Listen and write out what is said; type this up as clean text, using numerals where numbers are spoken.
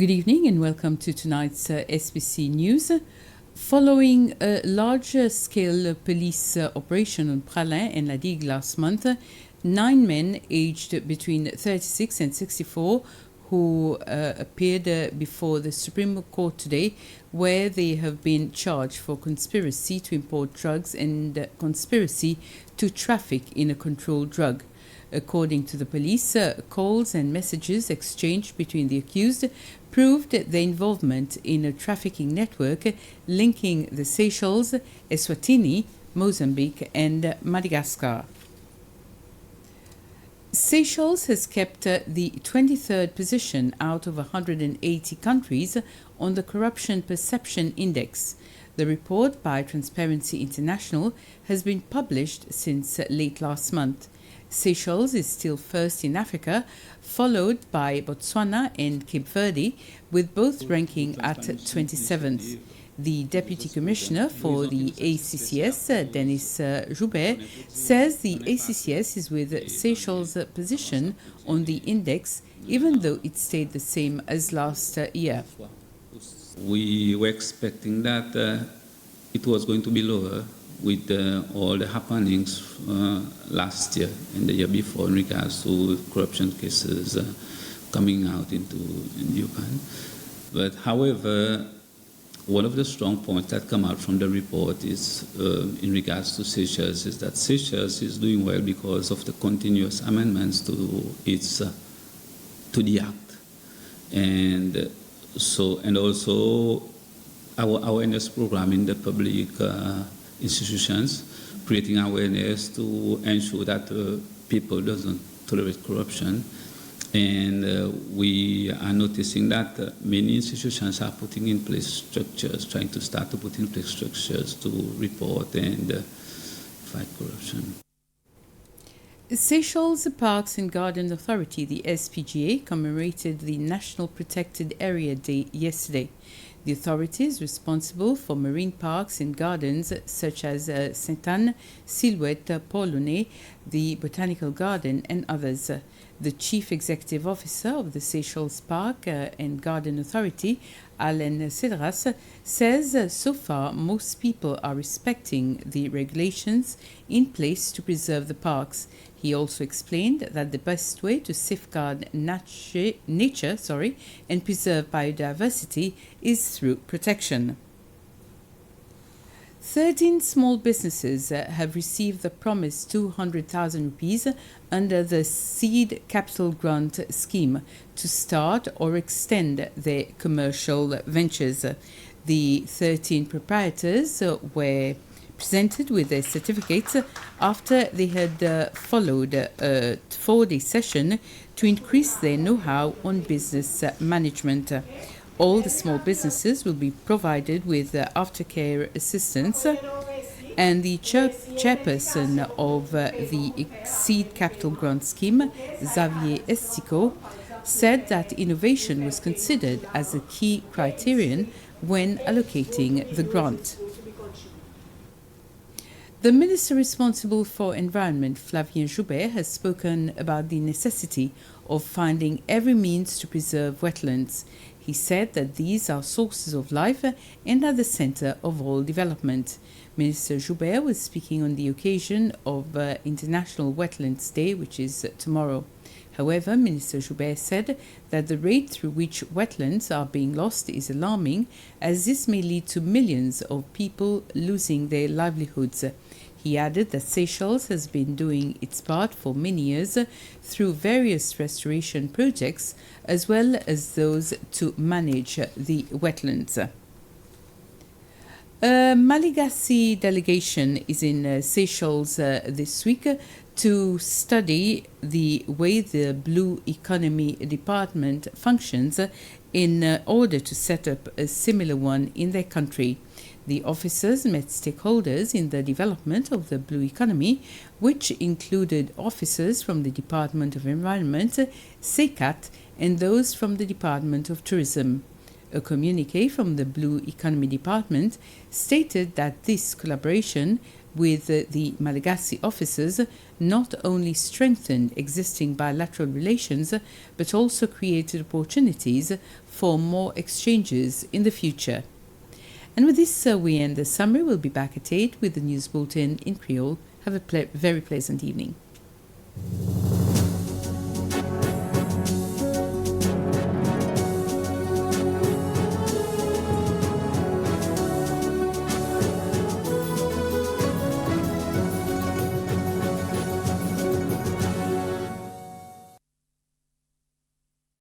Good evening and welcome to tonight's SBC News. Following a larger-scale police operation on Pralin and La Digue last month, 9 men aged between 36 and 64 who appeared before the Supreme Court today, where they have been charged for conspiracy to import drugs and conspiracy to traffic in a controlled drug. According to the police, calls and messages exchanged between the accused proved their involvement in a trafficking network linking the Seychelles, Eswatini, Mozambique and Madagascar. Seychelles has kept the 23rd position out of 180 countries on the Corruption Perception Index. The report by Transparency International has been published since late last month. Seychelles is still first in Africa, followed by Botswana and Cape Verde, with both ranking at 27th. The Deputy Commissioner for the ACCS, Denis Joubert, says the ACCS is with Seychelles' position on the index, even though it stayed the same as last year. We were expecting that it was going to be lower with all the happenings last year and the year before in regards to corruption cases coming out in Japan. But however, one of the strong points that come out from the report is in regards to Seychelles is that Seychelles is doing well because of the continuous amendments to its to the act, and also our awareness program in the public institutions, creating awareness to ensure that people doesn't tolerate corruption. And we are noticing that many institutions are putting in place structures, trying to start to put in place structures to report and fight corruption. Seychelles Parks and Garden Authority, the SPGA, commemorated the National Protected Area Day yesterday. The authority is responsible for marine parks and gardens such as Sainte-Anne, Silhouette, Port-Launay, the Botanical Garden and others. The Chief Executive Officer of the Seychelles Park and Garden Authority, Alain Cedras, says so far most people are respecting the regulations in place to preserve the parks. He also explained that the best way to safeguard nature and preserve biodiversity is through protection. 13 small businesses have received the promised 200,000 rupees under the Seed Capital Grant Scheme to start or extend their commercial ventures. The 13 proprietors were presented with their certificates after they had followed a 4-day session to increase their know-how on business management. All the small businesses will be provided with aftercare assistance, and the chairperson of the Seed Capital Grant Scheme, Xavier Estico, said that innovation was considered as a key criterion when allocating the grant. The Minister responsible for Environment, Flavien Joubert, has spoken about the necessity of finding every means to preserve wetlands. He said that these are sources of life and are the center of all development. Minister Joubert was speaking on the occasion of International Wetlands Day, which is tomorrow. However, Minister Joubert said that the rate through which wetlands are being lost is alarming, as this may lead to millions of people losing their livelihoods. He added that Seychelles has been doing its part for many years through various restoration projects, as well as those to manage the wetlands. A Malagasy delegation is in Seychelles this week to study the way the Blue Economy Department functions in order to set up a similar one in their country. The officers met stakeholders in the development of the blue economy, which included officers from the Department of Environment, SECAT, and those from the Department of Tourism. A communiqué from the Blue Economy Department stated that this collaboration with the Malagasy officers not only strengthened existing bilateral relations but also created opportunities for more exchanges in the future. And with this, we end the summary. We'll be back at 8 with the news bulletin in Creole. Have a very pleasant evening.